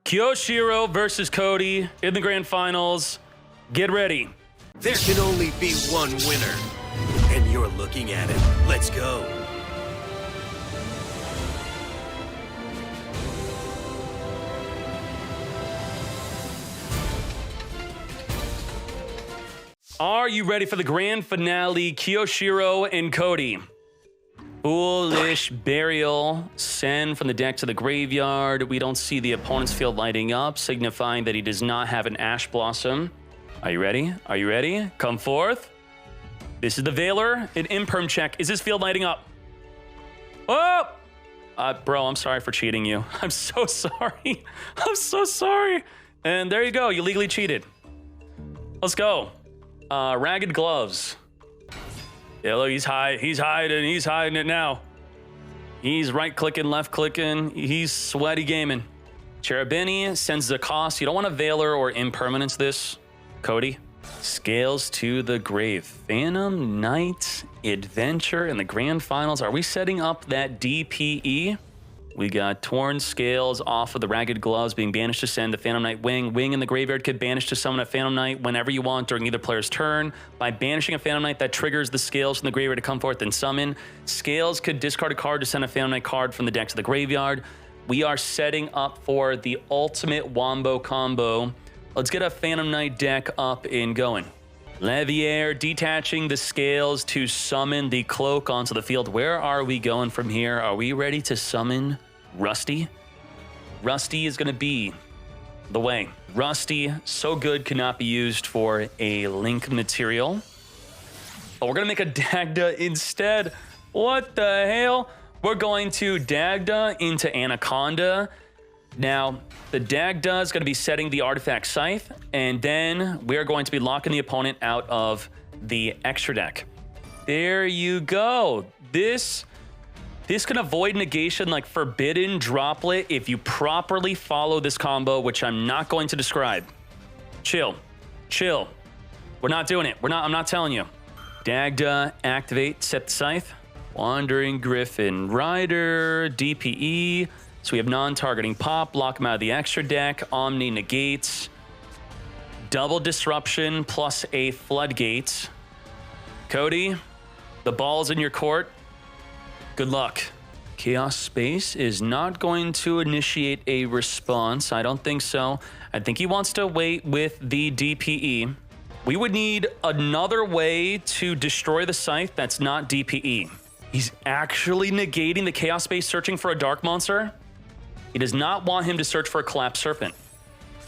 Kyoshiro versus Cody in the grand finals. Get ready. There can only be one winner, and you're looking at it. Let's go. Are you ready for the grand finale, Kyoshiro and Cody? Foolish Burial, send from the deck to the graveyard. We don't see the opponent's field lighting up, signifying that he does not have an Ash Blossom. Are you ready? Are you ready? Come forth. This is the Veiler, an imperm check. Is this field lighting up? Oh! Bro, I'm sorry for cheating you. I'm so sorry. I'm so sorry. And there you go, you legally cheated. Let's go. Ragged Gloves. Yeah, look, he's hiding it now. He's right-clicking, left-clicking. He's sweaty gaming. Cherubini sends the cost. You don't want a Veiler or Impermanence this, Cody. Scales to the grave. Phantom Knight Adventure in the grand finals. Are we setting up that DPE? We got Torn Scales off of the Ragged Gloves being banished to send the Phantom Knight Wing. Wing in the graveyard could banish to summon a Phantom Knight whenever you want during either player's turn. By banishing a Phantom Knight, that triggers the Scales from the graveyard to come forth and summon. Scales could discard a card to send a Phantom Knight card from the deck to the graveyard. We are setting up for the ultimate Wombo combo. Let's get a Phantom Knight deck up and going. Levier detaching the Scales to summon the Cloak onto the field. Where are we going from here? Are we ready to summon Rusty? Rusty is going to be the way. Rusty, so good, cannot be used for a link material. But we're going to make a Dagda instead. What the hell? We're going to Dagda into Anaconda. Now, the Dagda is going to be setting the Artifact Scythe, and then we're going to be locking the opponent out of the extra deck. There you go. This can avoid negation like Forbidden Droplet if you properly follow this combo, which I'm not going to describe. Chill. Chill. We're not doing it. I'm not telling you. Dagda, activate, set the Scythe. Wandering Griffin Rider, DPE. So we have non-targeting pop, lock him out of the extra deck. Omni negates. Double disruption plus a floodgate. Cody, the ball's in your court. Good luck. Chaos Space is not going to initiate a response. I don't think so. I think he wants to wait with the DPE. We would need another way to destroy the Scythe that's not DPE. He's actually negating the Chaos Space, searching for a Dark Monster. He does not want him to search for a Collapsed Serpent.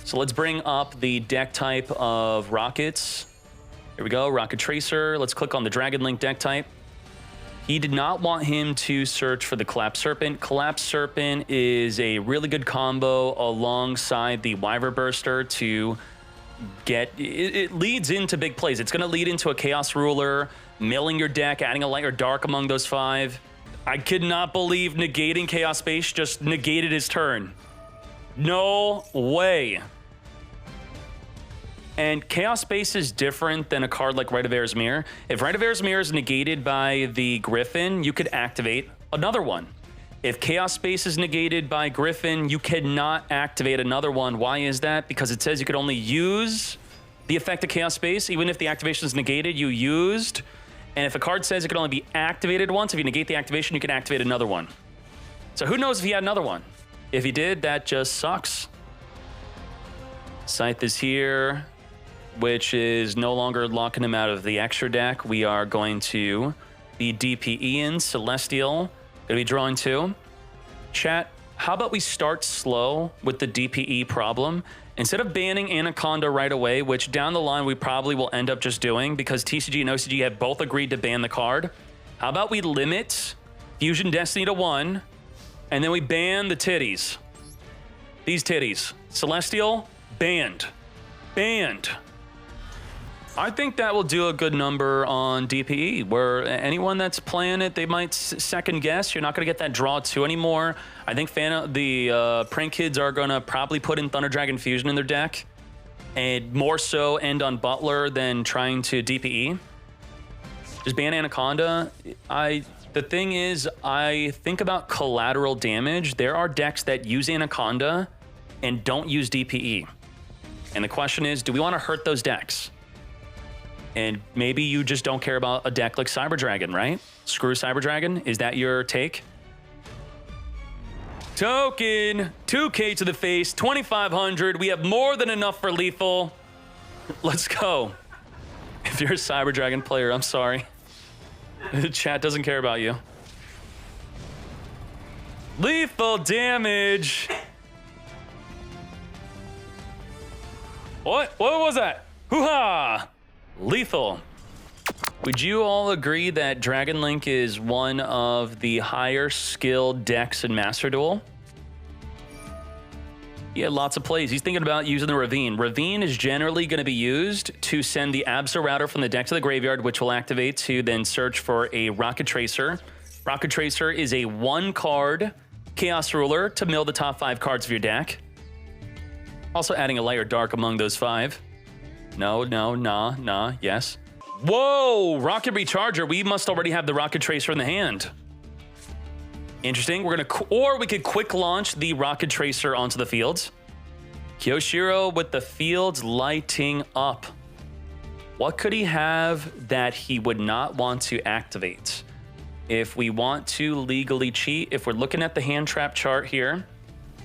So let's bring up the deck type of Rockets. Here we go, Rocket Tracer. Let's click on the Dragon Link deck type. He did not want him to search for the Collapsed Serpent. Collapsed Serpent is a really good combo alongside the Wyver Burster to get... It leads into big plays. It's going to lead into a Chaos Ruler, milling your deck, adding a light or dark among those 5. I could not believe negating Chaos Space just negated his turn. No way. And Chaos Space is different than a card like Rite of Erismere. If Rite of Erismere is negated by the Griffin, you could activate another one. If Chaos Space is negated by Griffin, you cannot activate another one. Why is that? Because it says you could only use the effect of Chaos Space. Even if the activation is negated, you used. And if a card says it can only be activated once, if you negate the activation, you can activate another one. So who knows if he had another one? If he did, that just sucks. Scythe is here, which is no longer locking him out of the extra deck. We are going to be DPE in Celestial. Gonna be drawing 2. Chat, how about we start slow with the DPE problem? Instead of banning Anaconda right away, which down the line we probably will end up just doing because TCG and OCG have both agreed to ban the card, how about we limit Fusion Destiny to 1, and then we ban the titties. These titties. Celestial, banned. Banned. I think that will do a good number on DPE, where anyone that's playing it, they might second guess. You're not going to get that draw 2 anymore. I think the Prank Kids are going to probably put in Thunder Dragon Fusion in their deck, and more so end on Butler than trying to DPE. Just ban Anaconda. The thing is, I think about collateral damage. There are decks that use Anaconda and don't use DPE. And the question is, do we want to hurt those decks? And maybe you just don't care about a deck like Cyber Dragon, right? Screw Cyber Dragon. Is that your take? Token, 2K to the face, 2,500. We have more than enough for lethal. Let's go. If you're a Cyber Dragon player, I'm sorry. The chat doesn't care about you. Lethal damage. What was that? Hoo-ha! Lethal. Would you all agree that Dragon Link is one of the higher skilled decks in Master Duel? He had lots of plays. He's thinking about using the Ravine. Ravine is generally going to be used to send the Absa Router from the deck to the graveyard, which will activate to then search for a Rocket Tracer. Rocket Tracer is a 1-card Chaos Ruler to mill the top 5 cards of your deck. Also adding a Layer Dark among those 5. No, nah, yes. Whoa, Rocket Recharger. We must already have the Rocket Tracer in the hand. Interesting. Or we could quick launch the Rocket Tracer onto the fields. Kyoshiro with the fields lighting up. What could he have that he would not want to activate? If we want to legally cheat, if we're looking at the hand trap chart here,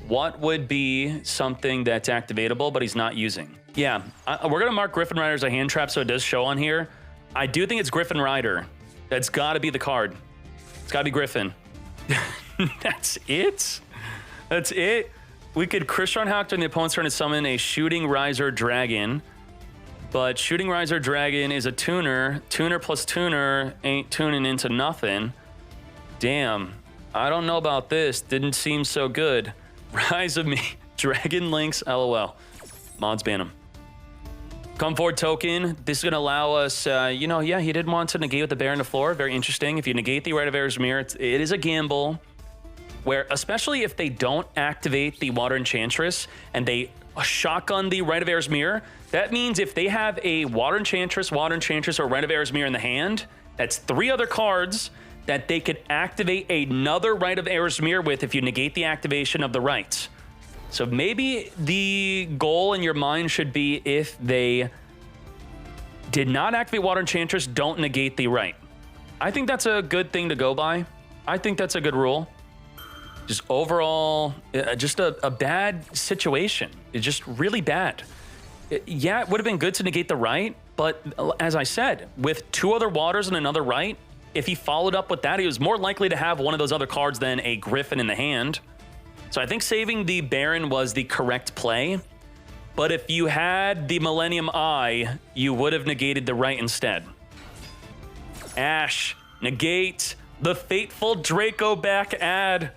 what would be something that's activatable but he's not using? Yeah, we're going to mark Griffin Rider as a hand trap so it does show on here. I do think it's Griffin Rider. That's got to be the card. It's got to be Griffin. That's it? That's it? We could Crystron Hack during the opponent's turn to summon a Shooting Riser Dragon. But Shooting Riser Dragon is a tuner. Tuner plus tuner ain't tuning into nothing. Damn. I don't know about this. Didn't seem so good. Rise of Me. Dragon Links, LOL. Mods ban him. Come forward token. This is going to allow us, yeah, he did want to negate with the bear on the floor. Very interesting. If you negate the Rite of Air's Mirror, it is a gamble where, especially if they don't activate the Water Enchantress and they shotgun the Rite of Air's Mirror, that means if they have a Water Enchantress, or Rite of Air's Mirror in the hand, that's 3 other cards that they could activate another Rite of Air's Mirror with if you negate the activation of the rights. So maybe the goal in your mind should be if they did not activate Water Enchantress, don't negate the right. I think that's a good thing to go by. I think that's a good rule. Just overall, just a bad situation. It's just really bad. Yeah, it would have been good to negate the right, but as I said, with 2 other waters and another right, if he followed up with that, he was more likely to have one of those other cards than a Griffin in the hand. So I think saving the Baron was the correct play. But if you had the Millennium Eye, you would have negated the right instead. Ash, negate the fateful Draco back ad.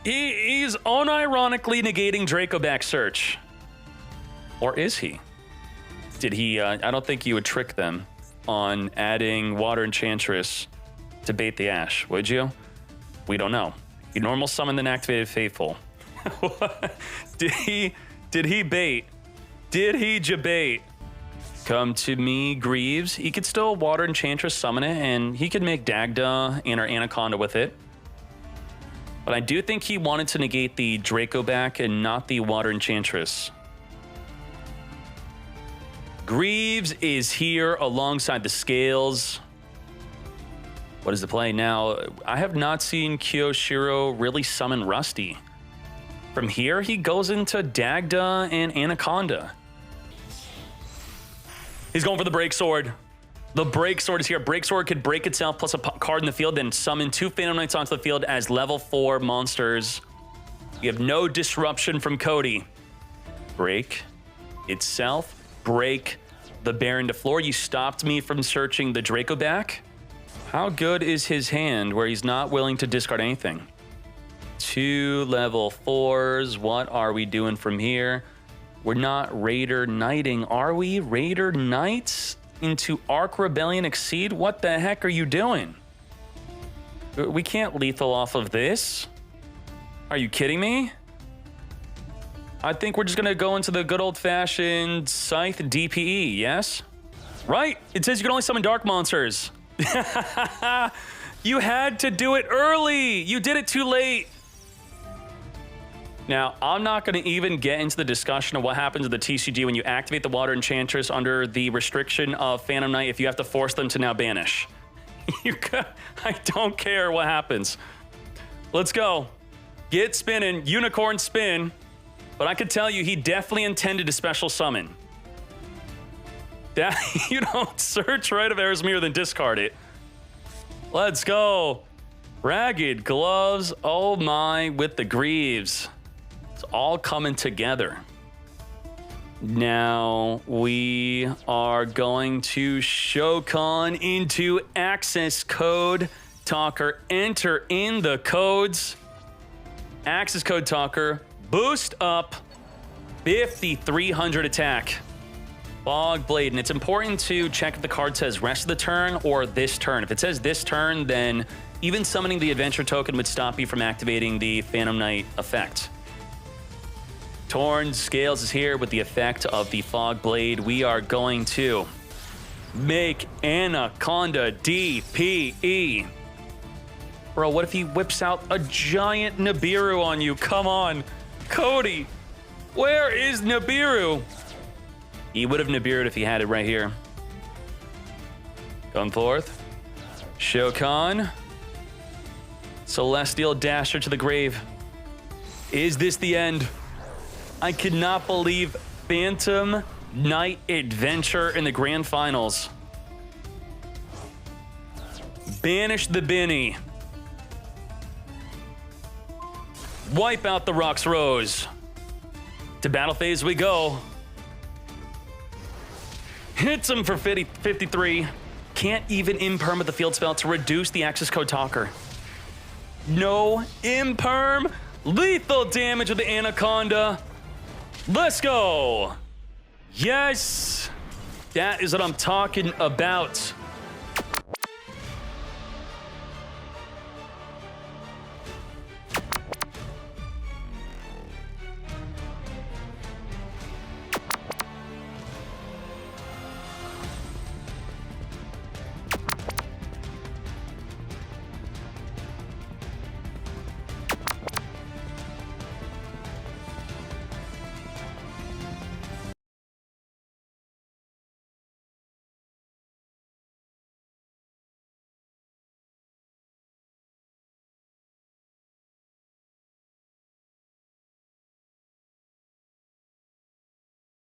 He's unironically negating Draco back search. Or is he? Did he? I don't think you would trick them on adding Water Enchantress to bait the Ash, would you? We don't know. You normal summon then activated Faithful. Did he bait? Did he jabait? Come to me, Greaves. He could still Water Enchantress summon it, and he could make Dagda and our Anaconda with it. But I do think he wanted to negate the Draco back and not the Water Enchantress. Greaves is here alongside the Scales. What is the play now? I have not seen Kyoshiro really summon Rusty. From here, he goes into Dagda and Anaconda. He's going for the Break Sword. The Break Sword is here. Break Sword could break itself plus a card in the field, then summon 2 Phantom Knights onto the field as level 4 monsters. You have no disruption from Cody. Break itself. Break the Baron to floor. You stopped me from searching the Draco back. How good is his hand where he's not willing to discard anything? 2 level 4s. What are we doing from here? We're not Raider Knighting, are we? Raider Knights into Arc Rebellion Exceed? What the heck are you doing? We can't lethal off of this. Are you kidding me? I think we're just going to go into the good old-fashioned Scythe DPE, yes? Right, it says you can only summon dark monsters. You had to do it early. You did it too late. Now, I'm not going to even get into the discussion of what happens to the TCG when you activate the Water Enchantress under the restriction of Phantom Knight if you have to force them to now banish. I don't care what happens. Let's go. Get spinning. Unicorn spin. But I could tell you he definitely intended to special summon. You don't search Right of Erismere, then discard it. Let's go. Ragged Gloves. Oh my, with the Greaves. It's all coming together. Now we are going to Shokan into access code talker. Enter in the codes. Access code talker. Boost up 5,300 attack. Fog Blade, and it's important to check if the card says rest of the turn or this turn. If it says this turn, then even summoning the adventure token would stop you from activating the Phantom Knight effect. Torn Scales is here with the effect of the Fog Blade. We are going to make Anaconda DPE. Bro, what if he whips out a giant Nibiru on you? Come on. Cody, where is Nibiru? He would have Nibiru'd if he had it right here. Come forth. Shokan. Celestial Dasher to the grave. Is this the end? I could not believe Phantom Knight Adventure in the grand finals. Banish the Binny. Wipe out the Rox Rose. To battle phase we go. Hits him for 53. Can't even imperm with the field spell to reduce the access code talker. No imperm. Lethal damage with the Anaconda. Let's go. Yes. That is what I'm talking about.